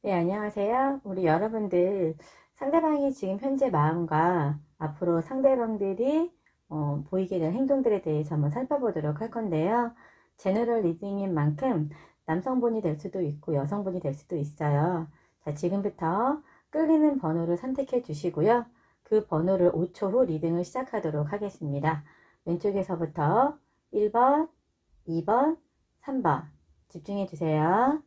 네, 안녕하세요. 우리 여러분들, 상대방이 지금 현재 마음과 앞으로 상대방들이 보이게 될 행동들에 대해서 한번 살펴보도록 할 건데요. 제너럴 리딩인 만큼 남성분이 될 수도 있고 여성분이 될 수도 있어요. 자, 지금부터 끌리는 번호를 선택해 주시고요. 그 번호를 5초 후 리딩을 시작하도록 하겠습니다. 왼쪽에서부터 1번, 2번, 3번 집중해 주세요.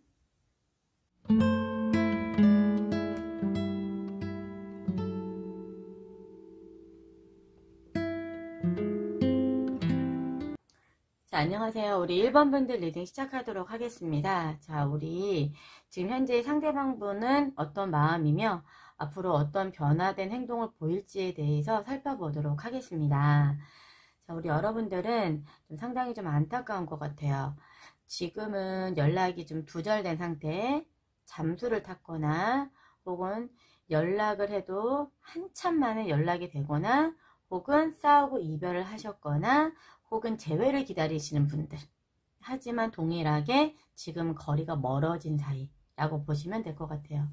자, 안녕하세요. 우리 1번 분들 리딩 시작하도록 하겠습니다. 자, 우리 지금 현재 상대방 분은 어떤 마음이며 앞으로 어떤 변화된 행동을 보일지에 대해서 살펴보도록 하겠습니다. 자, 우리 여러분들은 상당히 좀 안타까운 것 같아요. 지금은 연락이 좀 두절된 상태, 잠수를 탔거나 혹은 연락을 해도 한참 만에 연락이 되거나 혹은 싸우고 이별을 하셨거나 혹은 재회를 기다리시는 분들, 하지만 동일하게 지금 거리가 멀어진 사이라고 보시면 될 것 같아요.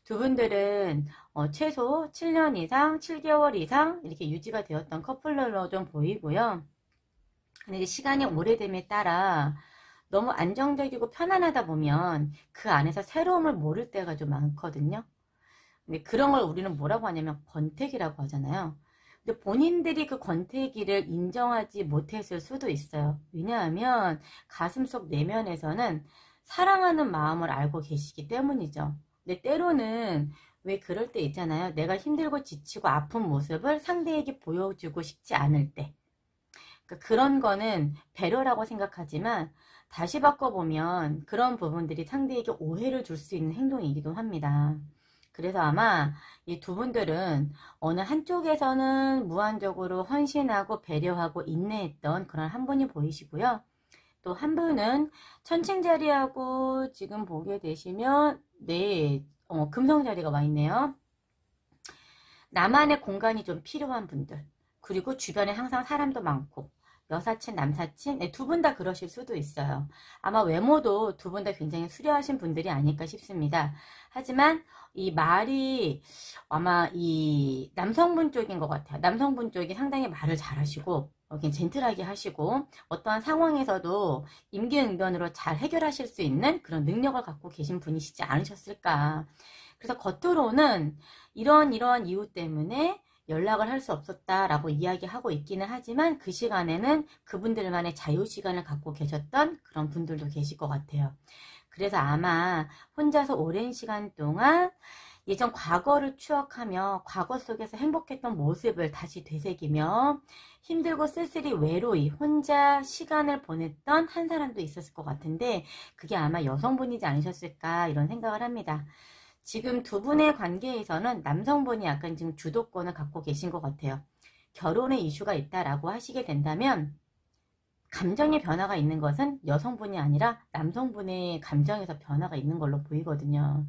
두 분들은 최소 7년 이상, 7개월 이상 이렇게 유지가 되었던 커플로 좀 보이고요. 근데 이제 시간이 오래됨에 따라 너무 안정적이고 편안하다 보면 그 안에서 새로움을 모를 때가 좀 많거든요. 근데 그런 걸 우리는 뭐라고 하냐면 권태기라고 하잖아요. 근데 본인들이 그 권태기를 인정하지 못했을 수도 있어요. 왜냐하면 가슴속 내면에서는 사랑하는 마음을 알고 계시기 때문이죠. 근데 때로는 왜 그럴 때 있잖아요. 내가 힘들고 지치고 아픈 모습을 상대에게 보여주고 싶지 않을 때. 그러니까 그런 거는 배려라고 생각하지만 다시 바꿔보면 그런 부분들이 상대에게 오해를 줄 수 있는 행동이기도 합니다. 그래서 아마 이 두 분들은 어느 한쪽에서는 무한적으로 헌신하고 배려하고 인내했던 그런 한 분이 보이시고요. 또 한 분은 천칭자리하고 지금 보게 되시면 네, 금성자리가 와 있네요. 나만의 공간이 좀 필요한 분들, 그리고 주변에 항상 사람도 많고 여사친, 남사친, 네, 두 분 다 그러실 수도 있어요. 아마 외모도 두 분 다 굉장히 수려하신 분들이 아닐까 싶습니다. 하지만 이 말이 아마 이 남성분 쪽인 것 같아요. 남성분 쪽이 상당히 말을 잘하시고 그냥 젠틀하게 하시고 어떠한 상황에서도 임기응변으로 잘 해결하실 수 있는 그런 능력을 갖고 계신 분이시지 않으셨을까. 그래서 겉으로는 이런 이유 때문에 연락을 할 수 없었다라고 이야기하고 있기는 하지만 그 시간에는 그분들만의 자유시간을 갖고 계셨던 그런 분들도 계실 것 같아요. 그래서 아마 혼자서 오랜 시간 동안 예전 과거를 추억하며 과거 속에서 행복했던 모습을 다시 되새기며 힘들고 쓸쓸히 외로이 혼자 시간을 보냈던 한 사람도 있었을 것 같은데 그게 아마 여성분이지 않으셨을까 이런 생각을 합니다. 지금 두 분의 관계에서는 남성분이 약간 지금 주도권을 갖고 계신 것 같아요. 결혼의 이슈가 있다라고 하시게 된다면 감정의 변화가 있는 것은 여성분이 아니라 남성분의 감정에서 변화가 있는 걸로 보이거든요.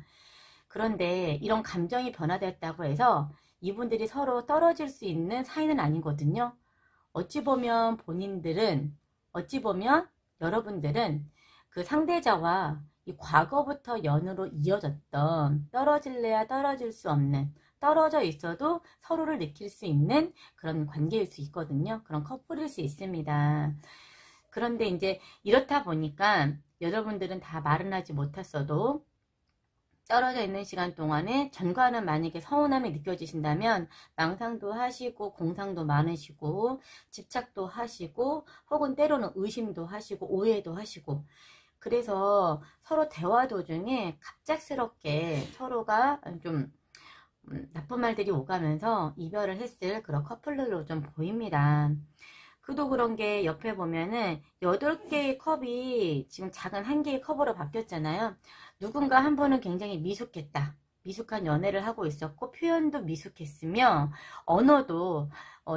그런데 이런 감정이 변화됐다고 해서 이분들이 서로 떨어질 수 있는 사이는 아니거든요. 어찌 보면 어찌 보면 여러분들은 그 상대자와 이 과거부터 연으로 이어졌던 떨어질래야 떨어질 수 없는 떨어져 있어도 서로를 느낄 수 있는 그런 관계일 수 있거든요. 그런 커플일 수 있습니다. 그런데 이제 이렇다 보니까 여러분들은 다 말은 하지 못했어도 떨어져 있는 시간 동안에 전과는 만약에 서운함이 느껴지신다면 망상도 하시고 공상도 많으시고 집착도 하시고 혹은 때로는 의심도 하시고 오해도 하시고 그래서 서로 대화 도중에 갑작스럽게 서로가 좀 나쁜 말들이 오가면서 이별을 했을 그런 커플들로 좀 보입니다. 그도 그런 게 옆에 보면은 8개의 컵이 지금 작은 1개의 컵으로 바뀌었잖아요. 누군가 한 분은 굉장히 미숙했다. 미숙한 연애를 하고 있었고 표현도 미숙했으며 언어도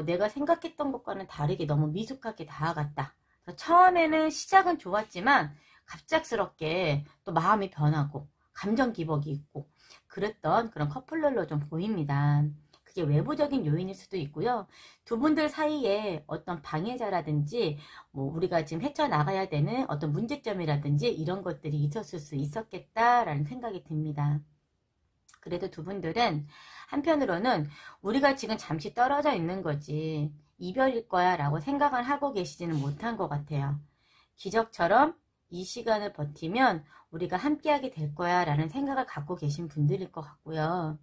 내가 생각했던 것과는 다르게 너무 미숙하게 다가갔다. 처음에는 시작은 좋았지만 갑작스럽게 또 마음이 변하고 감정 기복이 있고 그랬던 그런 커플들로 좀 보입니다. 그게 외부적인 요인일 수도 있고요. 두 분들 사이에 어떤 방해자라든지 뭐 우리가 지금 헤쳐나가야 되는 어떤 문제점이라든지 이런 것들이 있었을 수 있었겠다라는 생각이 듭니다. 그래도 두 분들은 한편으로는 우리가 지금 잠시 떨어져 있는 거지 이별일 거야 라고 생각을 하고 계시지는 못한 것 같아요. 기적처럼 이 시간을 버티면 우리가 함께하게 될 거야 라는 생각을 갖고 계신 분들일 것 같고요.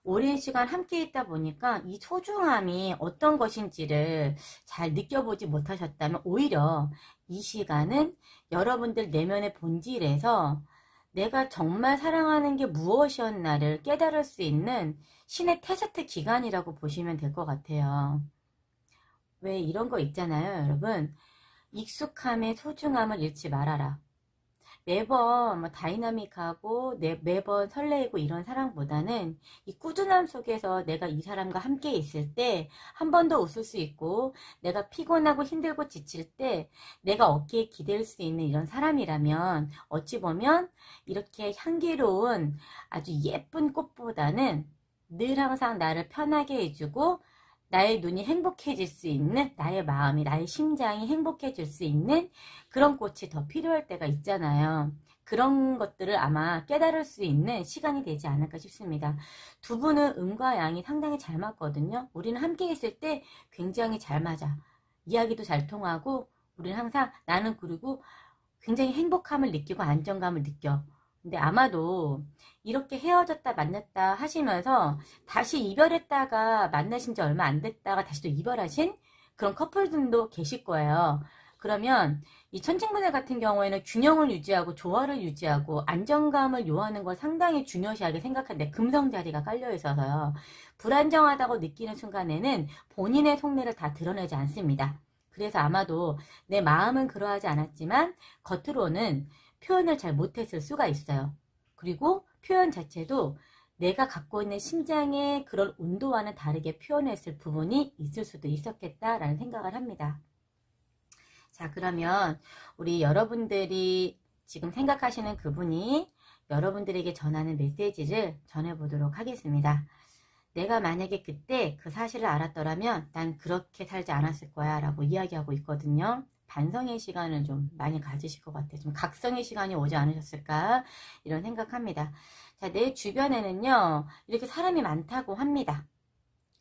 오랜 시간 함께 있다 보니까 이 소중함이 어떤 것인지를 잘 느껴보지 못하셨다면 오히려 이 시간은 여러분들 내면의 본질에서 내가 정말 사랑하는 게 무엇이었나를 깨달을 수 있는 신의 테스트 기간이라고 보시면 될 것 같아요. 왜 이런 거 있잖아요, 여러분. 익숙함의 소중함을 잃지 말아라. 매번 뭐 다이나믹하고 매번 설레이고 이런 사랑보다는 이 꾸준함 속에서 내가 이 사람과 함께 있을 때 한 번 더 웃을 수 있고, 내가 피곤하고 힘들고 지칠 때 내가 어깨에 기댈 수 있는 이런 사람이라면 어찌 보면 이렇게 향기로운 아주 예쁜 꽃보다는 늘 항상 나를 편하게 해주고 나의 눈이 행복해질 수 있는, 나의 마음이, 나의 심장이 행복해질 수 있는 그런 꽃이 더 필요할 때가 있잖아요. 그런 것들을 아마 깨달을 수 있는 시간이 되지 않을까 싶습니다. 두 분은 음과 양이 상당히 잘 맞거든요. 우리는 함께 있을 때 굉장히 잘 맞아. 이야기도 잘 통하고 우리는 항상 나는 그리고 굉장히 행복함을 느끼고 안정감을 느껴. 근데 아마도 이렇게 헤어졌다 만났다 하시면서 다시 이별했다가 만나신 지 얼마 안 됐다가 다시 또 이별하신 그런 커플들도 계실 거예요. 그러면 이 천칭분해 같은 경우에는 균형을 유지하고 조화를 유지하고 안정감을 요하는 걸 상당히 중요시하게 생각하는데 금성 자리가 깔려 있어서요. 불안정하다고 느끼는 순간에는 본인의 속내를 다 드러내지 않습니다. 그래서 아마도 내 마음은 그러하지 않았지만 겉으로는 표현을 잘 못했을 수가 있어요. 그리고 표현 자체도 내가 갖고 있는 심장의 그런 온도와는 다르게 표현했을 부분이 있을 수도 있었겠다라는 생각을 합니다. 자, 그러면 우리 여러분들이 지금 생각하시는 그분이 여러분들에게 전하는 메시지를 전해보도록 하겠습니다. 내가 만약에 그때 그 사실을 알았더라면 난 그렇게 살지 않았을 거야 라고 이야기하고 있거든요. 반성의 시간을 좀 많이 가지실 것 같아요. 좀 각성의 시간이 오지 않으셨을까 이런 생각합니다. 자, 내 주변에는요 이렇게 사람이 많다고 합니다.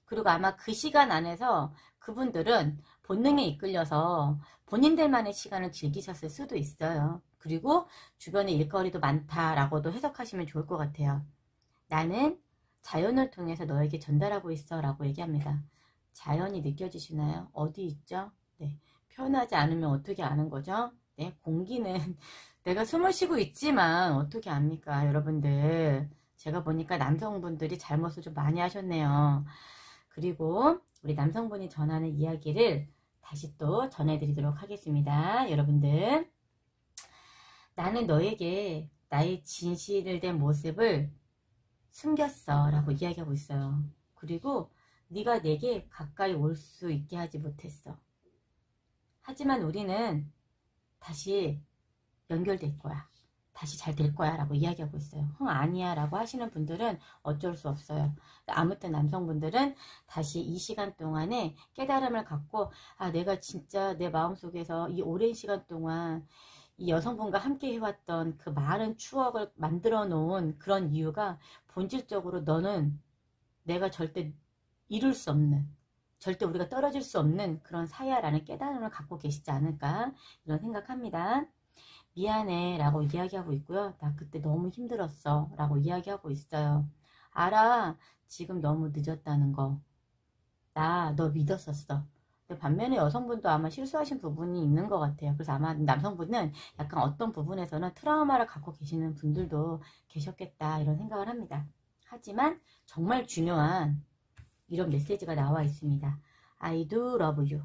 그리고 아마 그 시간 안에서 그분들은 본능에 이끌려서 본인들만의 시간을 즐기셨을 수도 있어요. 그리고 주변에 일거리도 많다라고도 해석하시면 좋을 것 같아요. 나는 자연을 통해서 너에게 전달하고 있어 라고 얘기합니다. 자연이 느껴지시나요? 어디 있죠? 네. 표현하지 않으면 어떻게 아는 거죠? 네, 공기는 내가 숨을 쉬고 있지만 어떻게 압니까? 여러분들 제가 보니까 남성분들이 잘못을 좀 많이 하셨네요. 그리고 우리 남성분이 전하는 이야기를 다시 또 전해드리도록 하겠습니다. 여러분들, 나는 너에게 나의 진실을 된 모습을 숨겼어 라고 이야기하고 있어요. 그리고 네가 내게 가까이 올 수 있게 하지 못했어. 하지만 우리는 다시 연결될 거야. 다시 잘 될 거야 라고 이야기하고 있어요. 아니야 라고 하시는 분들은 어쩔 수 없어요. 아무튼 남성분들은 다시 이 시간 동안에 깨달음을 갖고 내가 진짜 내 마음속에서 이 오랜 시간 동안 이 여성분과 함께 해왔던 그 많은 추억을 만들어 놓은 그런 이유가 본질적으로 너는 내가 절대 이룰 수 없는, 절대 우리가 떨어질 수 없는 그런 사야라는 깨달음을 갖고 계시지 않을까 이런 생각합니다. 미안해 라고 이야기하고 있고요. 나 그때 너무 힘들었어 라고 이야기하고 있어요. 알아, 지금 너무 늦었다는 거. 나 너 믿었었어. 근데 반면에 여성분도 아마 실수하신 부분이 있는 것 같아요. 그래서 아마 남성분은 약간 어떤 부분에서는 트라우마를 갖고 계시는 분들도 계셨겠다 이런 생각을 합니다. 하지만 정말 중요한 이런 메시지가 나와 있습니다. I do love you.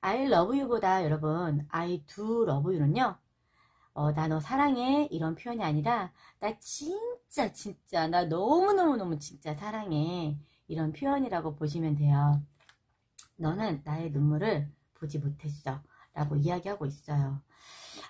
I love you 보다 여러분 I do love you는요, 나 너 사랑해 이런 표현이 아니라 나 진짜 나 너무너무 진짜 사랑해 이런 표현이라고 보시면 돼요. 너는 나의 눈물을 보지 못했어 라고 이야기하고 있어요.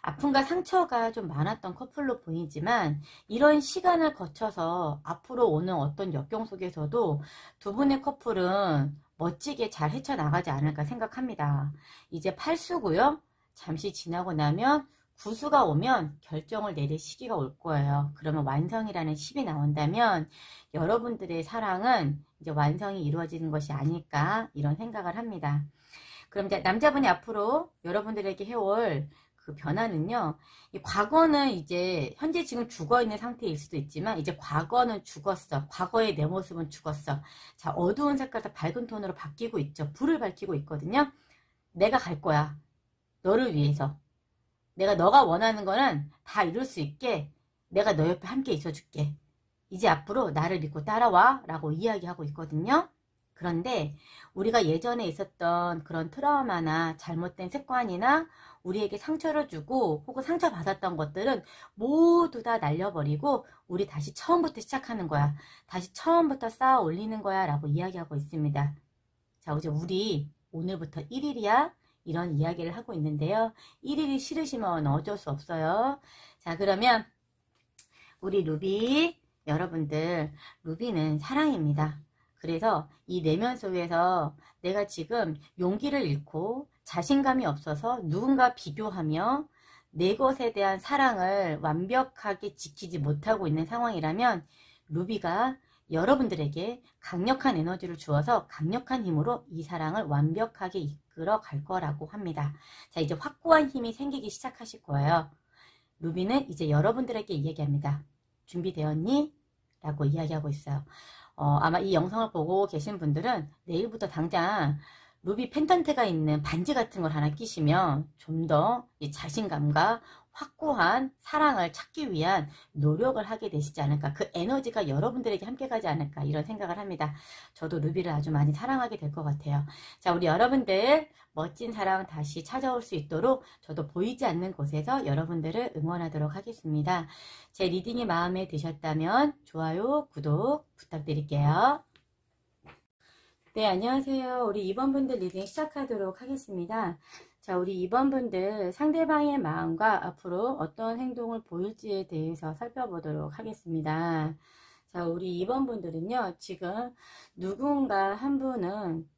아픔과 상처가 좀 많았던 커플로 보이지만 이런 시간을 거쳐서 앞으로 오는 어떤 역경 속에서도 두 분의 커플은 멋지게 잘 헤쳐나가지 않을까 생각합니다. 이제 팔수고요. 잠시 지나고 나면 구수가 오면 결정을 내릴 시기가 올 거예요. 그러면 완성이라는 10이 나온다면 여러분들의 사랑은 이제 완성이 이루어지는 것이 아닐까 이런 생각을 합니다. 그럼 이제 남자분이 앞으로 여러분들에게 해올 그 변화는요. 이 과거는 이제 현재 지금 죽어있는 상태일 수도 있지만 이제 과거는 죽었어. 과거의 내 모습은 죽었어. 자, 어두운 색깔부터 밝은 톤으로 바뀌고 있죠. 불을 밝히고 있거든요. 내가 갈 거야. 너를 위해서. 내가 너가 원하는 거는 다 이룰 수 있게 내가 너 옆에 함께 있어줄게. 이제 앞으로 나를 믿고 따라와 라고 이야기하고 있거든요. 그런데 우리가 예전에 있었던 그런 트라우마나 잘못된 습관이나 우리에게 상처를 주고 혹은 상처받았던 것들은 모두 다 날려버리고 우리 다시 처음부터 시작하는 거야. 다시 처음부터 쌓아 올리는 거야 라고 이야기하고 있습니다. 자, 이제 우리 오늘부터 1일이야 이런 이야기를 하고 있는데요. 1일이 싫으시면 어쩔 수 없어요. 자, 그러면 우리 루비 여러분들, 루비는 사랑입니다. 그래서 이 내면 속에서 내가 지금 용기를 잃고 자신감이 없어서 누군가 비교하며 내 것에 대한 사랑을 완벽하게 지키지 못하고 있는 상황이라면 루비가 여러분들에게 강력한 에너지를 주어서 강력한 힘으로 이 사랑을 완벽하게 이끌어 갈 거라고 합니다. 자, 이제 확고한 힘이 생기기 시작하실 거예요. 루비는 이제 여러분들에게 이야기합니다. 준비되었니? 라고 이야기하고 있어요. 아마 이 영상을 보고 계신 분들은 내일부터 당장 루비 펜던트가 있는 반지 같은 걸 하나 끼시면 좀 더 자신감과 확고한 사랑을 찾기 위한 노력을 하게 되시지 않을까. 그 에너지가 여러분들에게 함께 가지 않을까 이런 생각을 합니다. 저도 루비를 아주 많이 사랑하게 될 것 같아요. 자, 우리 여러분들 멋진 사랑 다시 찾아올 수 있도록 저도 보이지 않는 곳에서 여러분들을 응원하도록 하겠습니다. 제 리딩이 마음에 드셨다면 좋아요, 구독 부탁드릴게요. 네, 안녕하세요. 우리 2번분들 리딩 시작하도록 하겠습니다. 자, 우리 2번분들 상대방의 마음과 앞으로 어떤 행동을 보일지에 대해서 살펴보도록 하겠습니다. 자, 우리 2번분들은요, 지금 누군가 한 분은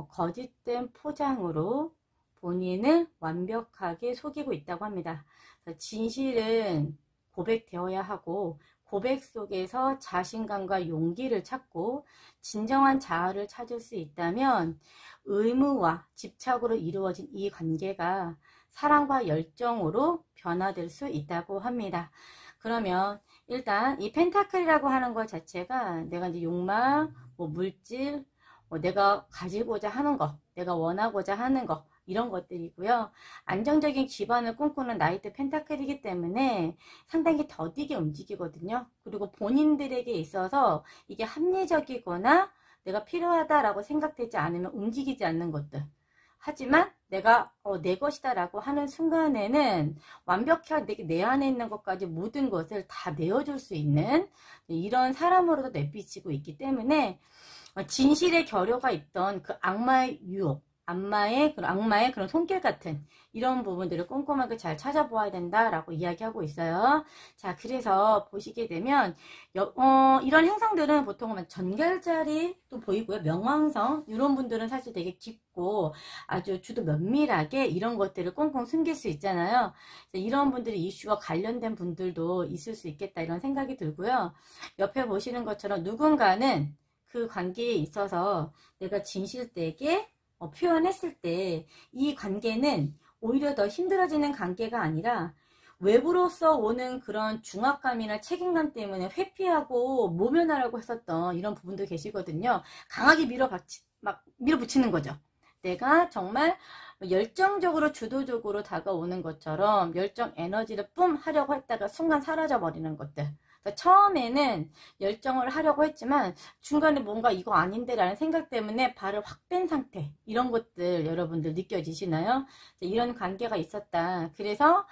거짓된 포장으로 본인을 완벽하게 속이고 있다고 합니다. 진실은 고백되어야 하고 고백 속에서 자신감과 용기를 찾고 진정한 자아를 찾을 수 있다면 의무와 집착으로 이루어진 이 관계가 사랑과 열정으로 변화될 수 있다고 합니다. 그러면 일단 이 펜타클이라고 하는 것 자체가 내가 이제 욕망, 물질, 내가 가지고자 하는 것, 내가 원하고자 하는 것 이런 것들이고요. 안정적인 기반을 꿈꾸는 나이트 펜타클이기 때문에 상당히 더디게 움직이거든요. 그리고 본인들에게 있어서 이게 합리적이거나 내가 필요하다라고 생각되지 않으면 움직이지 않는 것들. 하지만 내가 내 것이다 라고 하는 순간에는 완벽하게 내 안에 있는 것까지 모든 것을 다 내어줄 수 있는 이런 사람으로도 내비치고 있기 때문에 진실의 결여가 있던 그 악마의 유혹, 악마의 그런 손길 같은 이런 부분들을 꼼꼼하게 잘 찾아보아야 된다라고 이야기하고 있어요. 자, 그래서 보시게 되면 이런 행성들은 보통 전결자리 또 보이고요. 명왕성 이런 분들은 사실 되게 깊고 아주 주도 면밀하게 이런 것들을 꽁꽁 숨길 수 있잖아요. 이런 분들이 이슈와 관련된 분들도 있을 수 있겠다 이런 생각이 들고요. 옆에 보시는 것처럼 누군가는 그 관계에 있어서 내가 진실되게 표현했을 때 이 관계는 오히려 더 힘들어지는 관계가 아니라 외부로서 오는 그런 중압감이나 책임감 때문에 회피하고 모면하려고 했었던 이런 부분도 계시거든요. 강하게 밀어붙이는 거죠. 내가 정말 열정적으로 주도적으로 다가오는 것처럼 열정 에너지를 뿜 하려고 했다가 순간 사라져 버리는 것들. 처음에는 열정을 하려고 했지만 중간에 뭔가 이거 아닌데 라는 생각 때문에 발을 확 뺀 상태 이런 것들 여러분들 느껴지시나요? 이런 관계가 있었다. 그래서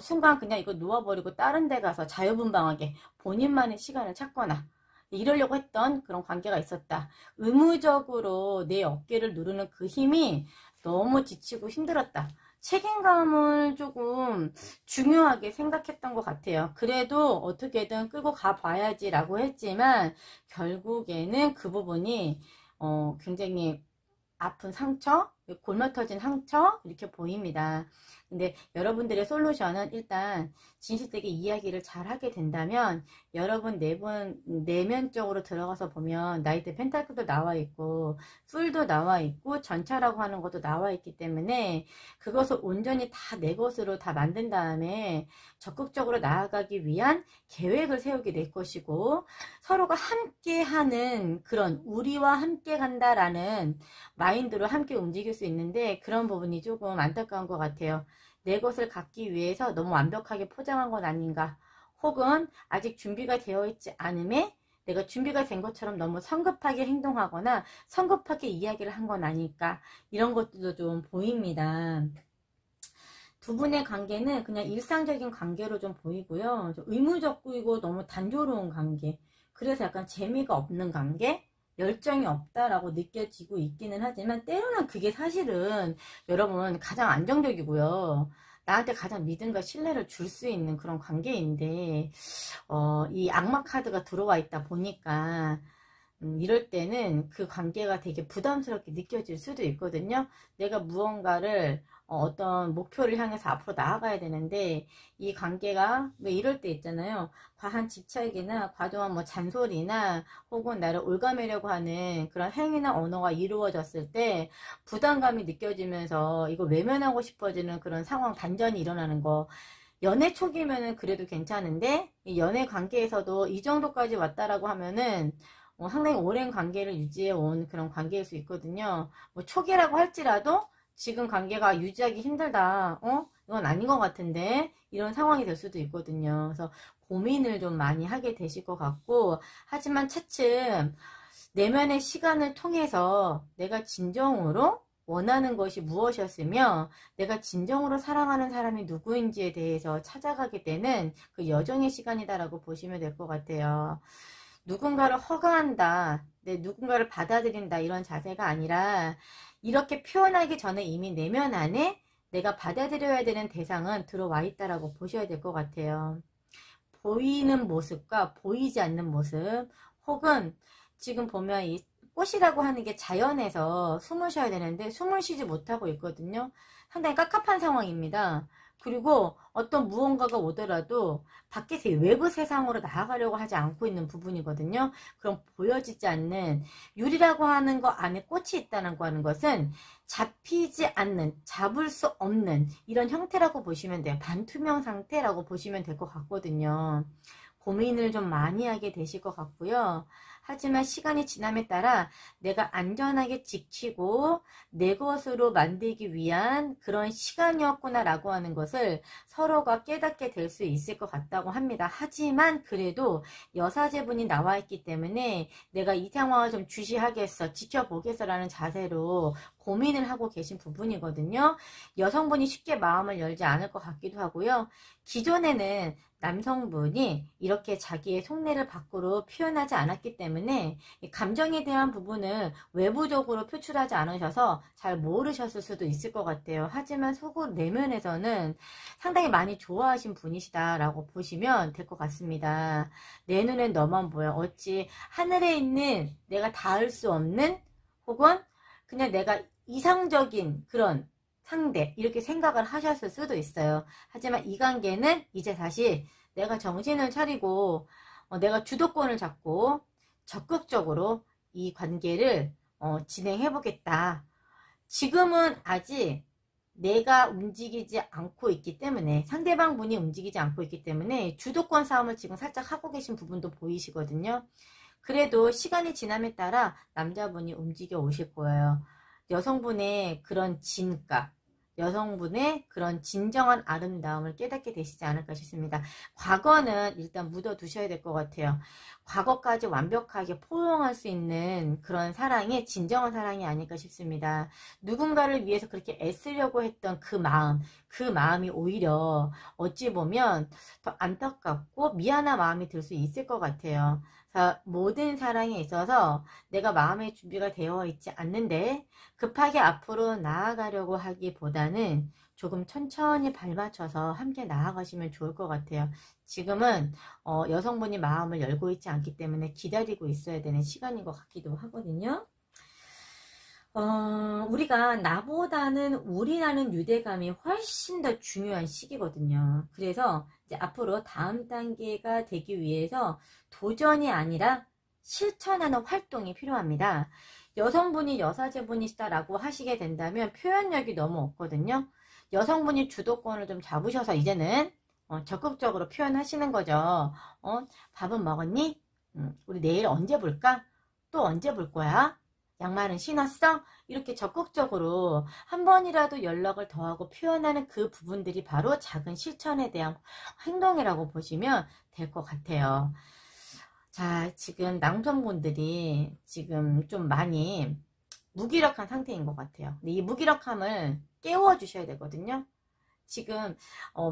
순간 그냥 이거 놓아버리고 다른 데 가서 자유분방하게 본인만의 시간을 찾거나 이러려고 했던 그런 관계가 있었다. 의무적으로 내 어깨를 누르는 그 힘이 너무 지치고 힘들었다. 책임감을 조금 중요하게 생각했던 것 같아요. 그래도 어떻게든 끌고 가봐야지 라고 했지만 결국에는 그 부분이 굉장히 아픈 상처, 골마 터진 상처 이렇게 보입니다. 근데 여러분들의 솔루션은 일단 진실되게 이야기를 잘 하게 된다면 여러분 내면적으로 들어가서 보면 나이트 펜타클도 나와 있고 풀도 나와 있고 전차라고 하는 것도 나와 있기 때문에 그것을 온전히 다 내 것으로 다 만든 다음에 적극적으로 나아가기 위한 계획을 세우게 될 것이고 서로가 함께하는 그런 우리와 함께 간다라는 마인드로 함께 움직일 수 있는데 그런 부분이 조금 안타까운 것 같아요. 내 것을 갖기 위해서 너무 완벽하게 포장한 건 아닌가, 혹은 아직 준비가 되어 있지 않음에 내가 준비가 된 것처럼 너무 성급하게 행동하거나 성급하게 이야기를 한 건 아닐까, 이런 것들도 좀 보입니다. 두 분의 관계는 그냥 일상적인 관계로 좀 보이고요. 좀 의무적이고 너무 단조로운 관계, 그래서 약간 재미가 없는 관계, 열정이 없다라고 느껴지고 있기는 하지만 때로는 그게 사실은 여러분 가장 안정적이고요. 나한테 가장 믿음과 신뢰를 줄 수 있는 그런 관계인데 이 악마 카드가 들어와 있다 보니까 이럴 때는 그 관계가 되게 부담스럽게 느껴질 수도 있거든요. 내가 무언가를 어떤 목표를 향해서 앞으로 나아가야 되는데 이 관계가 왜 이럴 때 있잖아요. 과한 집착이나 과도한 뭐 잔소리나 혹은 나를 올가매려고 하는 그런 행위나 언어가 이루어졌을 때 부담감이 느껴지면서 이거 외면하고 싶어지는 그런 상황, 반전이 일어나는 거. 연애 초기면은 그래도 괜찮은데 이 연애 관계에서도 이 정도까지 왔다라고 하면은 상당히 오랜 관계를 유지해 온 그런 관계일 수 있거든요. 뭐 초기라고 할지라도 지금 관계가 유지하기 힘들다. 이건 아닌 것 같은데 이런 상황이 될 수도 있거든요. 그래서 고민을 좀 많이 하게 되실 것 같고, 하지만 차츰 내면의 시간을 통해서 내가 진정으로 원하는 것이 무엇이었으며 내가 진정으로 사랑하는 사람이 누구인지에 대해서 찾아가게 되는 그 여정의 시간이다라고 보시면 될 것 같아요. 누군가를 허가한다, 누군가를 받아들인다, 이런 자세가 아니라 이렇게 표현하기 전에 이미 내면 안에 내가 받아들여야 되는 대상은 들어와 있다라고 보셔야 될 것 같아요. 보이는 모습과 보이지 않는 모습, 혹은 지금 보면 이 꽃이라고 하는 게 자연에서 숨을 쉬어야 되는데 숨을 쉬지 못하고 있거든요. 상당히 깝깝한 상황입니다. 그리고 어떤 무언가가 오더라도 밖에서 외부 세상으로 나아가려고 하지 않고 있는 부분이거든요. 그럼 보여지지 않는 유리라고 하는 거 안에 꽃이 있다는 거 하는 것은 잡히지 않는, 잡을 수 없는 이런 형태라고 보시면 돼요. 반투명 상태라고 보시면 될 것 같거든요. 고민을 좀 많이 하게 되실 것 같고요. 하지만 시간이 지남에 따라 내가 안전하게 지키고 내 것으로 만들기 위한 그런 시간이었구나 라고 하는 것을 서로가 깨닫게 될 수 있을 것 같다고 합니다. 하지만 그래도 여사제분이 나와 있기 때문에 내가 이 상황을 좀 주시하겠어, 지켜보겠어 라는 자세로 고민을 하고 계신 부분이거든요. 여성분이 쉽게 마음을 열지 않을 것 같기도 하고요. 기존에는 남성분이 이렇게 자기의 속내를 밖으로 표현하지 않았기 때문에 감정에 대한 부분을 외부적으로 표출하지 않으셔서 잘 모르셨을 수도 있을 것 같아요. 하지만 속으로 내면에서는 상당히 많이 좋아하신 분이시다라고 보시면 될 것 같습니다. 내 눈엔 너만 보여. 어찌 하늘에 있는 내가 닿을 수 없는, 혹은 그냥 내가 이상적인 그런 상대, 이렇게 생각을 하셨을 수도 있어요. 하지만 이 관계는 이제 다시 내가 정신을 차리고 내가 주도권을 잡고 적극적으로 이 관계를 진행해 보겠다. 지금은 아직 내가 움직이지 않고 있기 때문에, 상대방 분이 움직이지 않고 있기 때문에 주도권 싸움을 지금 살짝 하고 계신 부분도 보이시거든요. 그래도 시간이 지남에 따라 남자분이 움직여 오실 거예요. 여성분의 그런 진가, 여성분의 그런 진정한 아름다움을 깨닫게 되시지 않을까 싶습니다. 과거는 일단 묻어두셔야 될 것 같아요. 과거까지 완벽하게 포용할 수 있는 그런 사랑이 진정한 사랑이 아닐까 싶습니다. 누군가를 위해서 그렇게 애쓰려고 했던 그 마음이 오히려 어찌 보면 더 안타깝고 미안한 마음이 들 수 있을 것 같아요. 모든 사랑에 있어서 내가 마음의 준비가 되어 있지 않는데 급하게 앞으로 나아가려고 하기보다는 조금 천천히 발맞춰서 함께 나아가시면 좋을 것 같아요. 지금은 여성분이 마음을 열고 있지 않기 때문에 기다리고 있어야 되는 시간인 것 같기도 하거든요. 우리가 나보다는 우리라는 유대감이 훨씬 더 중요한 시기거든요. 그래서 이제 앞으로 다음 단계가 되기 위해서 도전이 아니라 실천하는 활동이 필요합니다. 여성분이 여사제분이시다라고 하시게 된다면 표현력이 너무 없거든요. 여성분이 주도권을 좀 잡으셔서 이제는 적극적으로 표현하시는 거죠. 밥은 먹었니? 우리 내일 언제 볼까? 또 언제 볼 거야? 양말은 신었어? 이렇게 적극적으로 한 번이라도 연락을 더하고 표현하는 그 부분들이 바로 작은 실천에 대한 행동이라고 보시면 될 것 같아요. 자, 지금 남성분들이 지금 좀 많이 무기력한 상태인 것 같아요. 근데 이 무기력함을 깨워주셔야 되거든요. 지금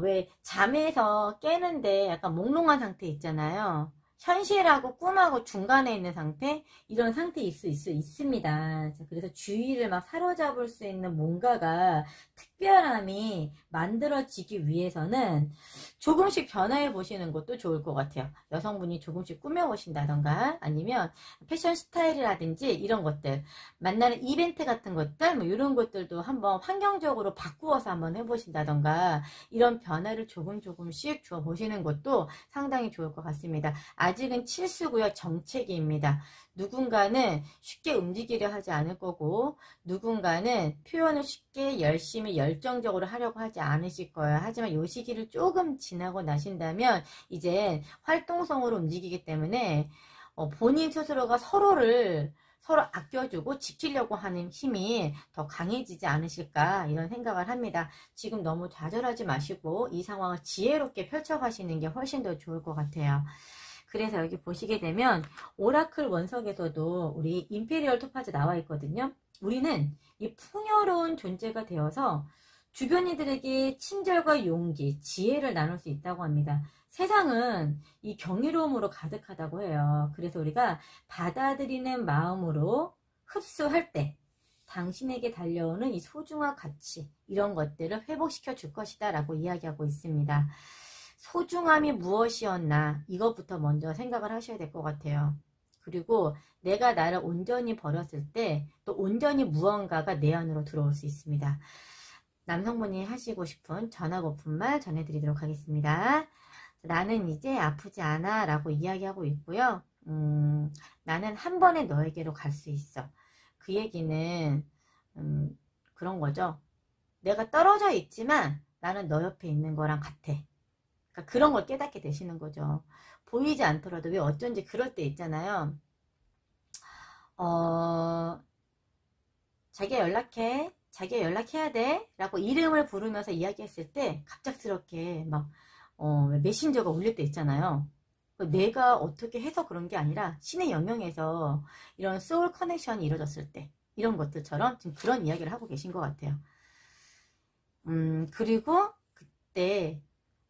왜 잠에서 깨는데 약간 몽롱한 상태 있잖아요. 현실하고 꿈하고 중간에 있는 상태, 이런 상태일 수 있습니다. 그래서 주의를 막 사로잡을 수 있는 뭔가가 특별함이 만들어지기 위해서는 조금씩 변화해 보시는 것도 좋을 것 같아요. 여성분이 조금씩 꾸며 보신다던가 아니면 패션 스타일이라든지 이런 것들, 만나는 이벤트 같은 것들, 뭐 이런 것들도 한번 환경적으로 바꾸어서 한번 해보신다던가 이런 변화를 조금씩 줘 보시는 것도 상당히 좋을 것 같습니다. 아직은 칠수고요. 정체기입니다. 누군가는 쉽게 움직이려 하지 않을 거고 누군가는 표현을 쉽게 열심히 열정적으로 하려고 하지 않으실 거예요. 하지만 이 시기를 조금 지나고 나신다면 이제 활동성으로 움직이기 때문에 본인 스스로가 서로 아껴주고 지키려고 하는 힘이 더 강해지지 않으실까 이런 생각을 합니다. 지금 너무 좌절하지 마시고 이 상황을 지혜롭게 펼쳐가시는 게 훨씬 더 좋을 것 같아요. 그래서 여기 보시게 되면 오라클 원석에서도 우리 임페리얼 토파즈 나와 있거든요. 우리는 이 풍요로운 존재가 되어서 주변 이들에게 친절과 용기, 지혜를 나눌 수 있다고 합니다. 세상은 이 경이로움으로 가득하다고 해요. 그래서 우리가 받아들이는 마음으로 흡수할 때 당신에게 달려오는 이 소중한 가치, 이런 것들을 회복시켜 줄 것이다 라고 이야기하고 있습니다. 소중함이 무엇이었나, 이것부터 먼저 생각을 하셔야 될 것 같아요. 그리고 내가 나를 온전히 버렸을 때 또 온전히 무언가가 내 안으로 들어올 수 있습니다. 남성분이 하시고 싶은 전화 고픈 말 전해드리도록 하겠습니다. 나는 이제 아프지 않아 라고 이야기하고 있고요. 나는 한 번에 너에게로 갈 수 있어. 그 얘기는 그런 거죠. 내가 떨어져 있지만 나는 너 옆에 있는 거랑 같아. 그러니까 그런 걸 깨닫게 되시는 거죠. 보이지 않더라도 왜 어쩐지 그럴 때 있잖아요. 자기가 연락해. 자기가 연락해야 돼. 라고 이름을 부르면서 이야기했을 때 갑작스럽게 막 메신저가 울릴 때 있잖아요. 내가 어떻게 해서 그런 게 아니라 신의 영역에서 이런 소울 커넥션이 이루어졌을 때 이런 것들처럼 지금 그런 이야기를 하고 계신 것 같아요. 그리고 그때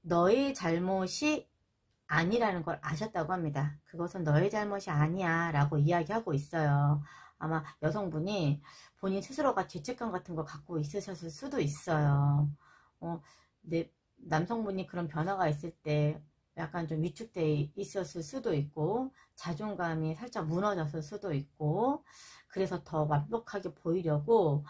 너의 잘못이 아니라는 걸 아셨다고 합니다. 그것은 너의 잘못이 아니야 라고 이야기하고 있어요. 아마 여성분이 본인 스스로가 죄책감 같은 거 갖고 있으셨을 수도 있어요. 남성분이 그런 변화가 있을 때 약간 좀 위축돼 있었을 수도 있고 자존감이 살짝 무너졌을 수도 있고 그래서 더 완벽하게 보이려고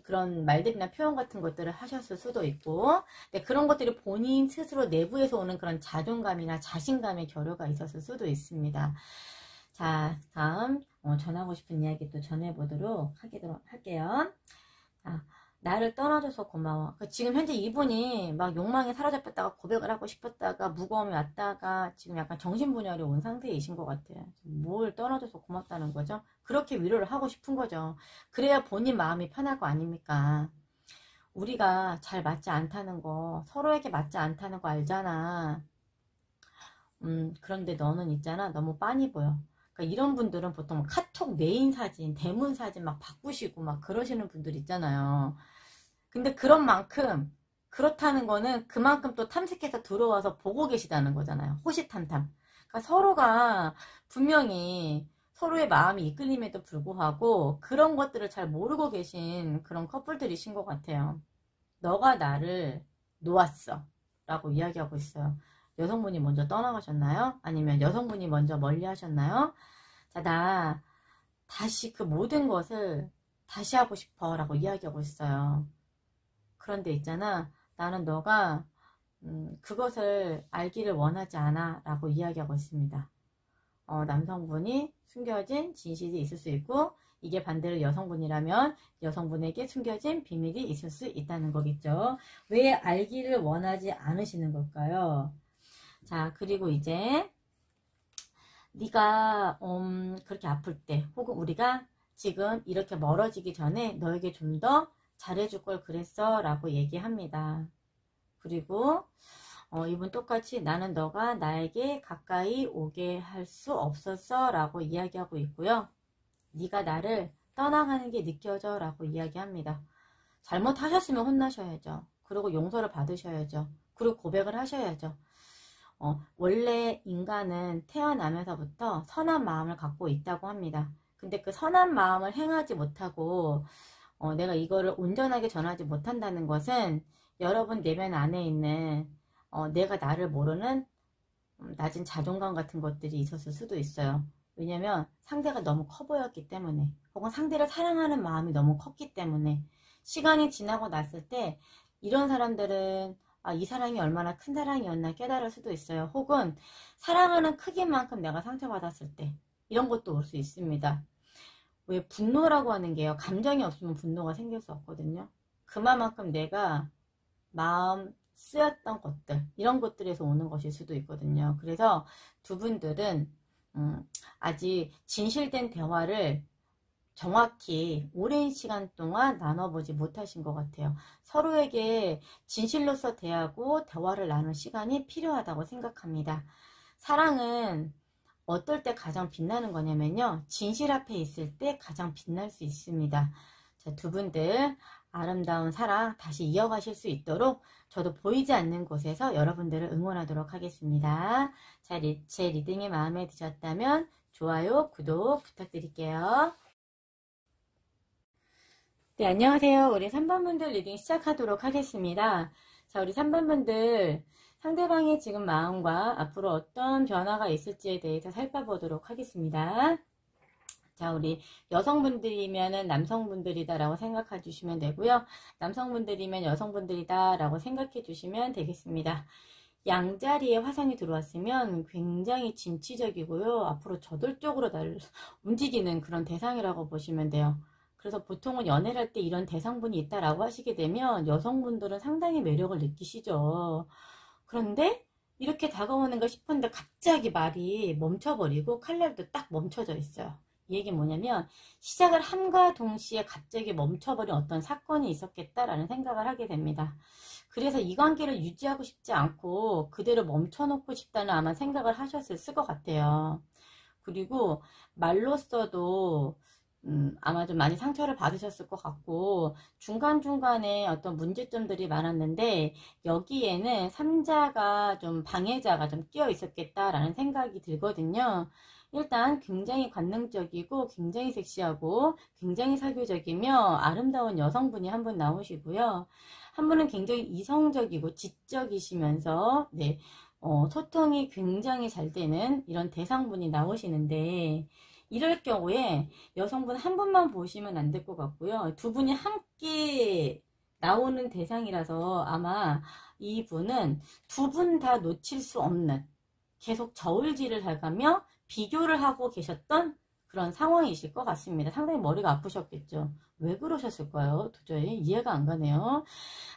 그런 말들이나 표현 같은 것들을 하셨을 수도 있고 그런 것들이 본인 스스로 내부에서 오는 그런 자존감이나 자신감의 결여가 있었을 수도 있습니다. 자, 다음 전하고 싶은 이야기 또 전해보도록 할게요. 자, 나를 떠나줘서 고마워. 지금 현재 이분이 막 욕망에 사로잡혔다가 고백을 하고 싶었다가 무거움이 왔다가 지금 약간 정신분열이 온 상태이신 것 같아요. 뭘 떠나줘서 고맙다는 거죠? 그렇게 위로를 하고 싶은 거죠. 그래야 본인 마음이 편할 거 아닙니까? 우리가 잘 맞지 않다는 거, 서로에게 맞지 않다는 거 알잖아. 그런데 너는 있잖아. 너무 빤히 보여. 그러니까 이런 분들은 보통 카톡 메인 사진, 대문 사진 막 바꾸시고 막 그러시는 분들 있잖아요. 근데 그런 만큼 그렇다는 거는 그만큼 또 탐색해서 들어와서 보고 계시다는 거잖아요. 호시탐탐. 그러니까 서로가 분명히 서로의 마음이 이끌림에도 불구하고 그런 것들을 잘 모르고 계신 그런 커플들이신 것 같아요. 너가 나를 놓았어 라고 이야기하고 있어요. 여성분이 먼저 떠나가셨나요? 아니면 여성분이 먼저 멀리 하셨나요? 자, 나 다시 그 모든 것을 다시 하고 싶어 라고 이야기하고 있어요. 그런데 있잖아, 나는 너가 그것을 알기를 원하지 않아 라고 이야기하고 있습니다. 남성분이 숨겨진 진실이 있을 수 있고, 이게 반대로 여성분이라면 여성분에게 숨겨진 비밀이 있을 수 있다는 거겠죠. 왜 알기를 원하지 않으시는 걸까요? 자, 그리고 이제 네가 그렇게 아플 때, 혹은 우리가 지금 이렇게 멀어지기 전에 너에게 좀 더 잘해줄 걸 그랬어 라고 얘기합니다. 그리고 이분 똑같이 나는 너가 나에게 가까이 오게 할 수 없었어 라고 이야기하고 있고요. 네가 나를 떠나가는 게 느껴져 라고 이야기합니다. 잘못하셨으면 혼나셔야죠. 그리고 용서를 받으셔야죠. 그리고 고백을 하셔야죠. 원래 인간은 태어나면서부터 선한 마음을 갖고 있다고 합니다. 근데 그 선한 마음을 행하지 못하고 내가 이거를 온전하게 전하지 못한다는 것은 여러분 내면 안에 있는 내가 나를 모르는 낮은 자존감 같은 것들이 있었을 수도 있어요. 왜냐면 상대가 너무 커 보였기 때문에, 혹은 상대를 사랑하는 마음이 너무 컸기 때문에. 시간이 지나고 났을 때 이런 사람들은 이 사랑이 얼마나 큰 사랑이었나 깨달을 수도 있어요. 혹은 사랑하는 크기만큼 내가 상처받았을 때 이런 것도 올 수 있습니다. 왜 분노라고 하는 게요, 감정이 없으면 분노가 생길 수 없거든요. 그만큼 내가 마음 쓰였던 것들, 이런 것들에서 오는 것일 수도 있거든요. 그래서 두 분들은 아직 진실된 대화를 정확히 오랜 시간 동안 나눠보지 못하신 것 같아요. 서로에게 진실로서 대하고 대화를 나눌 시간이 필요하다고 생각합니다. 사랑은 어떨 때 가장 빛나는 거냐면요, 진실 앞에 있을 때 가장 빛날 수 있습니다. 자, 두 분들 아름다운 사랑 다시 이어가실 수 있도록 저도 보이지 않는 곳에서 여러분들을 응원하도록 하겠습니다. 자, 제 리딩이 마음에 드셨다면 좋아요, 구독 부탁드릴게요. 네, 안녕하세요. 우리 3번분들 리딩 시작하도록 하겠습니다. 자, 우리 3번분들 상대방의 지금 마음과 앞으로 어떤 변화가 있을지에 대해서 살펴보도록 하겠습니다. 자, 우리 여성분들이면 남성분들이다 라고 생각해 주시면 되고요. 남성분들이면 여성분들이다 라고 생각해 주시면 되겠습니다. 양자리에 화상이 들어왔으면 굉장히 진취적이고요. 앞으로 저돌적으로 나를 움직이는 그런 대상이라고 보시면 돼요. 그래서 보통은 연애를 할 때 이런 대상분이 있다라고 하시게 되면 여성분들은 상당히 매력을 느끼시죠. 그런데 이렇게 다가오는가 싶은데 갑자기 말이 멈춰버리고 칼날도 딱 멈춰져 있어요. 이 얘기는 뭐냐면 시작을 함과 동시에 갑자기 멈춰버린 어떤 사건이 있었겠다라는 생각을 하게 됩니다. 그래서 이 관계를 유지하고 싶지 않고 그대로 멈춰놓고 싶다는 아마 생각을 하셨을 것 같아요. 그리고 말로써도 아마 좀 많이 상처를 받으셨을 것 같고, 중간중간에 어떤 문제점들이 많았는데 여기에는 3자가 좀 방해자가 좀 끼어 있었겠다라는 생각이 들거든요. 일단 굉장히 관능적이고 굉장히 섹시하고 굉장히 사교적이며 아름다운 여성분이 한 분 나오시고요. 한 분은 굉장히 이성적이고 지적이시면서 소통이 굉장히 잘 되는 이런 대상분이 나오시는데, 이럴 경우에 여성분 한 분만 보시면 안 될 것 같고요. 두 분이 함께 나오는 대상이라서 아마 이분은 두 분 다 놓칠 수 없는, 계속 저울질을 해가며 비교를 하고 계셨던 그런 상황이실 것 같습니다. 상당히 머리가 아프셨겠죠. 왜 그러셨을까요? 도저히 이해가 안 가네요.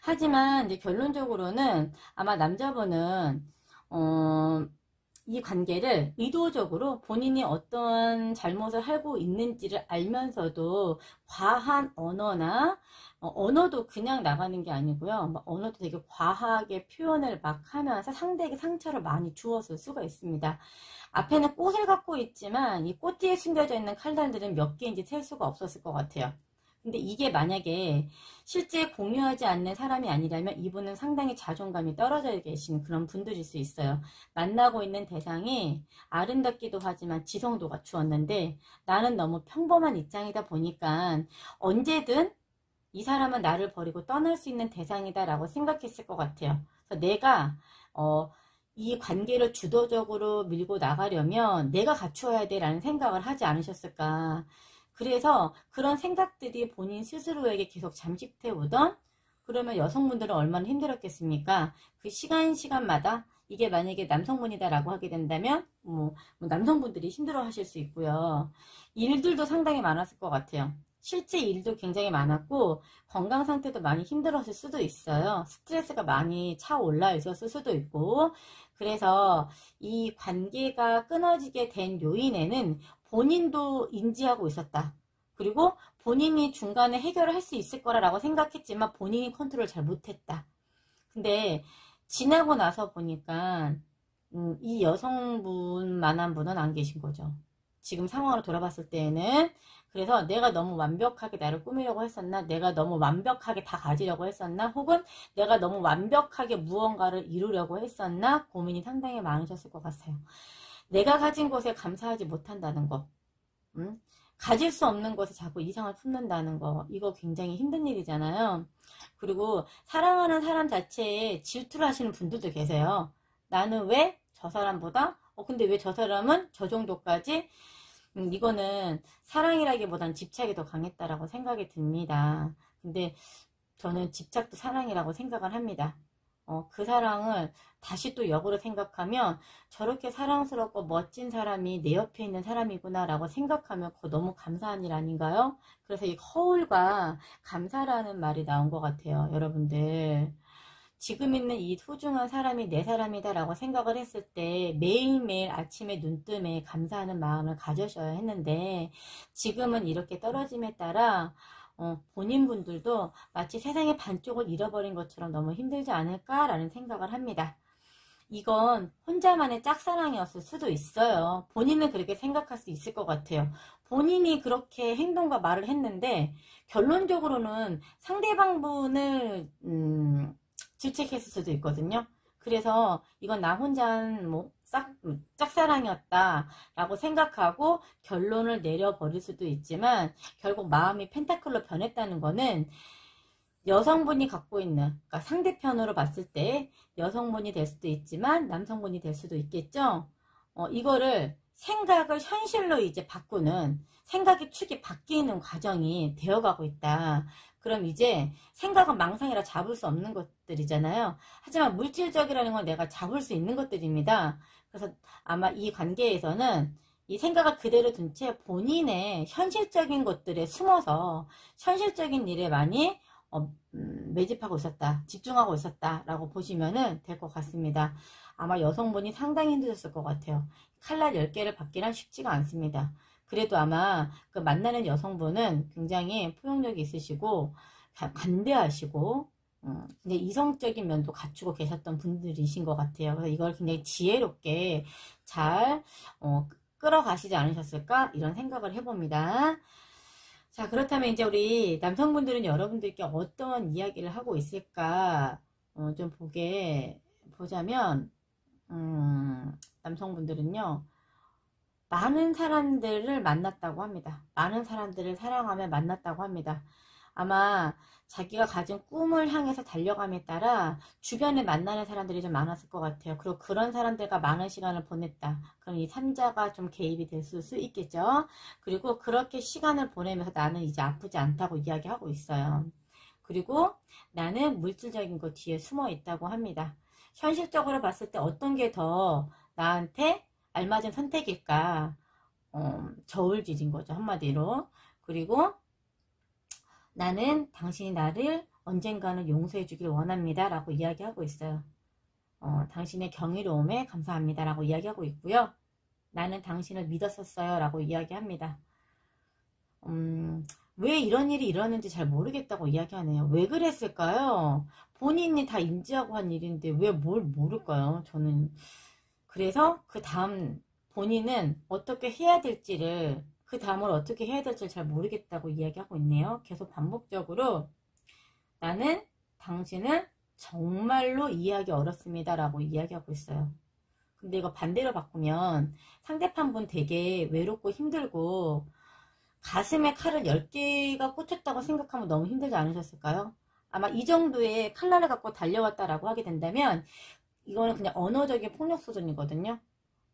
하지만 이제 결론적으로는 아마 남자분은 이 관계를 의도적으로 본인이 어떤 잘못을 하고 있는지를 알면서도 과한 언어나 언어도 그냥 나가는 게 아니고요. 언어도 되게 과하게 표현을 막 하면서 상대에게 상처를 많이 주었을 수가 있습니다. 앞에는 꽃을 갖고 있지만 이 꽃 뒤에 숨겨져 있는 칼날들은 몇 개인지 셀 수가 없었을 것 같아요. 근데 이게 만약에 실제 공유하지 않는 사람이 아니라면 이분은 상당히 자존감이 떨어져 계신 그런 분들일 수 있어요. 만나고 있는 대상이 아름답기도 하지만 지성도가 주었는데 나는 너무 평범한 입장이다 보니까 언제든 이 사람은 나를 버리고 떠날 수 있는 대상이다 라고 생각했을 것 같아요. 그래서 내가 이 관계를 주도적으로 밀고 나가려면 내가 갖추어야 돼 라는 생각을 하지 않으셨을까. 그래서 그런 생각들이 본인 스스로에게 계속 잠식돼 오던, 그러면 여성분들은 얼마나 힘들었겠습니까? 그 시간마다 이게 만약에 남성분이다라고 하게 된다면 남성분들이 힘들어 하실 수 있고요. 일들도 상당히 많았을 것 같아요. 실제 일도 굉장히 많았고 건강 상태도 많이 힘들었을 수도 있어요. 스트레스가 많이 차올라 있었을 수도 있고, 그래서 이 관계가 끊어지게 된 요인에는 본인도 인지하고 있었다. 그리고 본인이 중간에 해결을 할 수 있을 거라고 생각했지만 본인이 컨트롤 잘 못했다. 근데 지나고 나서 보니까 이 여성분만한 분은 안 계신 거죠. 지금 상황으로 돌아봤을 때에는. 그래서 내가 너무 완벽하게 나를 꾸미려고 했었나, 내가 너무 완벽하게 다 가지려고 했었나, 혹은 내가 너무 완벽하게 무언가를 이루려고 했었나 고민이 상당히 많으셨을 것 같아요. 내가 가진 것에 감사하지 못한다는 거, 가질 수 없는 것에 자꾸 이상을 품는다는 거, 이거 굉장히 힘든 일이잖아요. 그리고 사랑하는 사람 자체에 질투를 하시는 분들도 계세요. 나는 왜 저 사람보다 근데 왜 저 사람은 저 정도까지, 이거는 사랑이라기보단 집착이 더 강했다라고 생각이 듭니다. 근데 저는 집착도 사랑이라고 생각을 합니다. 그 사랑을 다시 또 역으로 생각하면 저렇게 사랑스럽고 멋진 사람이 내 옆에 있는 사람이구나 라고 생각하면 그거 너무 감사한 일 아닌가요? 그래서 이 허울과 감사라는 말이 나온 것 같아요. 여러분들, 지금 있는 이 소중한 사람이 내 사람이다 라고 생각을 했을 때 매일매일 아침에 눈뜸에 감사하는 마음을 가져셔야 했는데, 지금은 이렇게 떨어짐에 따라 본인분들도 마치 세상의 반쪽을 잃어버린 것처럼 너무 힘들지 않을까라는 생각을 합니다. 이건 혼자만의 짝사랑이었을 수도 있어요. 본인은 그렇게 생각할 수 있을 것 같아요. 본인이 그렇게 행동과 말을 했는데 결론적으로는 상대방분을 질책했을 수도 있거든요. 그래서 이건 나 혼자 짝사랑이었다 라고 생각하고 결론을 내려버릴 수도 있지만, 결국 마음이 펜타클로 변했다는 거는 여성분이 갖고 있는, 그러니까 상대편으로 봤을 때 여성분이 될 수도 있지만 남성분이 될 수도 있겠죠. 이거를 생각을 현실로 이제 바꾸는, 생각의 축이 바뀌는 과정이 되어가고 있다. 그럼 이제 생각은 망상이라 잡을 수 없는 것들이잖아요. 하지만 물질적이라는 건 내가 잡을 수 있는 것들입니다. 그래서 아마 이 관계에서는 이 생각을 그대로 둔 채 본인의 현실적인 것들에 숨어서 현실적인 일에 많이 매집하고 있었다, 집중하고 있었다 라고 보시면 될 것 같습니다. 아마 여성분이 상당히 힘드셨을 것 같아요. 칼날 10개를 받기란 쉽지가 않습니다. 그래도 아마 그 만나는 여성분은 굉장히 포용력이 있으시고 관대하시고 근데 이성적인 면도 갖추고 계셨던 분들이신 것 같아요. 그래서 이걸 굉장히 지혜롭게 잘 끌어가시지 않으셨을까 이런 생각을 해봅니다. 자, 그렇다면 이제 우리 남성분들은 여러분들께 어떤 이야기를 하고 있을까 좀 보자면 남성분들은요, 많은 사람들을 만났다고 합니다. 많은 사람들을 사랑하며 만났다고 합니다. 아마 자기가 가진 꿈을 향해서 달려감에 따라 주변에 만나는 사람들이 좀 많았을 것 같아요. 그리고 그런 사람들과 많은 시간을 보냈다. 그럼 이 3자가 좀 개입이 될 수 있겠죠. 그리고 그렇게 시간을 보내면서 나는 이제 아프지 않다고 이야기하고 있어요. 그리고 나는 물질적인 것 뒤에 숨어 있다고 합니다. 현실적으로 봤을 때 어떤 게 더 나한테 알맞은 선택일까? 저울질인 거죠, 한마디로. 그리고 나는 당신이 나를 언젠가는 용서해 주길 원합니다 라고 이야기하고 있어요. 당신의 경이로움에 감사합니다 라고 이야기하고 있고요. 나는 당신을 믿었었어요 라고 이야기합니다. 왜 이런 일이 일어났는지 잘 모르겠다고 이야기하네요. 왜 그랬을까요? 본인이 다 인지하고 한 일인데 왜 뭘 모를까요? 저는 그래서 그 다음 본인은 어떻게 해야 될지를, 그 다음을 어떻게 해야 될지를 잘 모르겠다고 이야기하고 있네요. 계속 반복적으로 나는 당신을 정말로 이해하기 어렵습니다 라고 이야기하고 있어요. 근데 이거 반대로 바꾸면 상대편분 되게 외롭고 힘들고 가슴에 칼을 10개가 꽂혔다고 생각하면 너무 힘들지 않으셨을까요? 아마 이 정도의 칼날을 갖고 달려왔다라고 하게 된다면 이거는 그냥 언어적인 폭력 수준이거든요.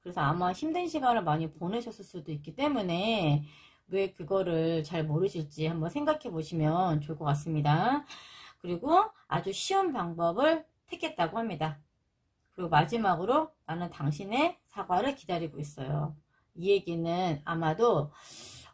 그래서 아마 힘든 시간을 많이 보내셨을 수도 있기 때문에 왜 그거를 잘 모르실지 한번 생각해 보시면 좋을 것 같습니다. 그리고 아주 쉬운 방법을 택했다고 합니다. 그리고 마지막으로 나는 당신의 사과를 기다리고 있어요. 이 얘기는 아마도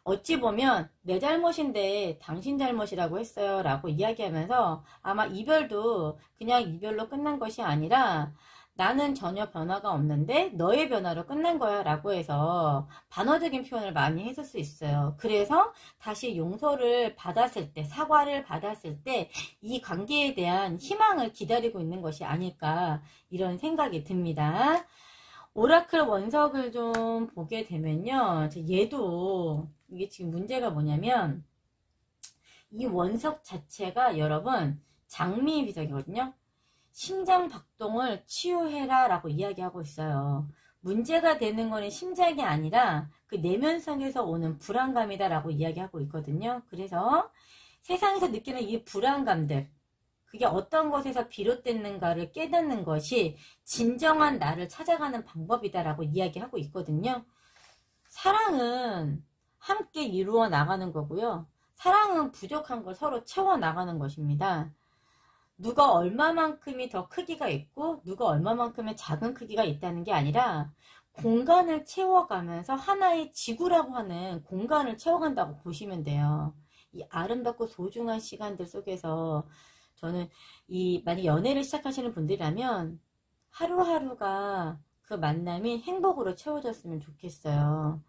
어찌 보면 내 잘못인데 당신 잘못이라고 했어요 라고 이야기하면서 아마 이별도 그냥 이별로 끝난 것이 아니라 나는 전혀 변화가 없는데 너의 변화로 끝난 거야 라고 해서 반어적인 표현을 많이 했을 수 있어요. 그래서 다시 용서를 받았을 때, 사과를 받았을 때 이 관계에 대한 희망을 기다리고 있는 것이 아닐까 이런 생각이 듭니다. 오라클 원석을 좀 보게 되면요, 얘도 이게 지금 문제가 뭐냐면 이 원석 자체가 여러분 장미비석이거든요. 심장 박동을 치유해라 라고 이야기하고 있어요. 문제가 되는 거는 심장이 아니라 그 내면성에서 오는 불안감이다 라고 이야기하고 있거든요. 그래서 세상에서 느끼는 이 불안감들, 그게 어떤 것에서 비롯됐는가를 깨닫는 것이 진정한 나를 찾아가는 방법이다 라고 이야기하고 있거든요. 사랑은 함께 이루어 나가는 거고요. 사랑은 부족한 걸 서로 채워 나가는 것입니다. 누가 얼마만큼이 더 크기가 있고 누가 얼마만큼의 작은 크기가 있다는 게 아니라 공간을 채워가면서 하나의 지구라고 하는 공간을 채워간다고 보시면 돼요. 이 아름답고 소중한 시간들 속에서 저는 만약 연애를 시작하시는 분들이라면 하루하루가 그 만남이 행복으로 채워졌으면 좋겠어요.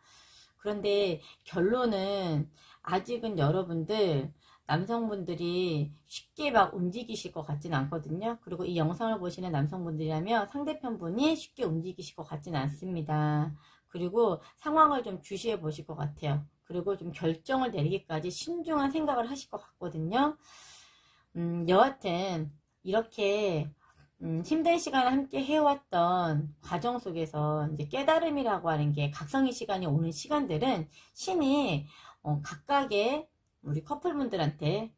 그런데 결론은 아직은 여러분들 남성분들이 쉽게 막 움직이실 것 같지는 않거든요. 그리고 이 영상을 보시는 남성분들이라면 상대편분이 쉽게 움직이실 것 같지는 않습니다. 그리고 상황을 좀 주시해 보실 것 같아요. 그리고 좀 결정을 내리기까지 신중한 생각을 하실 것 같거든요. 여하튼 이렇게 힘든 시간을 함께 해왔던 과정 속에서 이제 깨달음이라고 하는 게 각성의 시간이 오는 시간들은 신이 각각의 우리 커플분들한테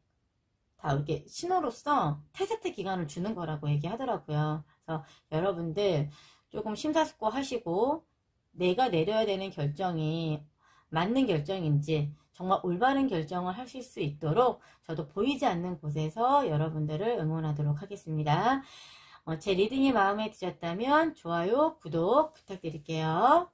다 이렇게 신호로서 테스트 기간을 주는 거라고 얘기하더라고요. 그래서 여러분들 조금 심사숙고하시고 내가 내려야 되는 결정이 맞는 결정인지 정말 올바른 결정을 하실 수 있도록 저도 보이지 않는 곳에서 여러분들을 응원하도록 하겠습니다. 제 리딩이 마음에 드셨다면 좋아요, 구독 부탁드릴게요.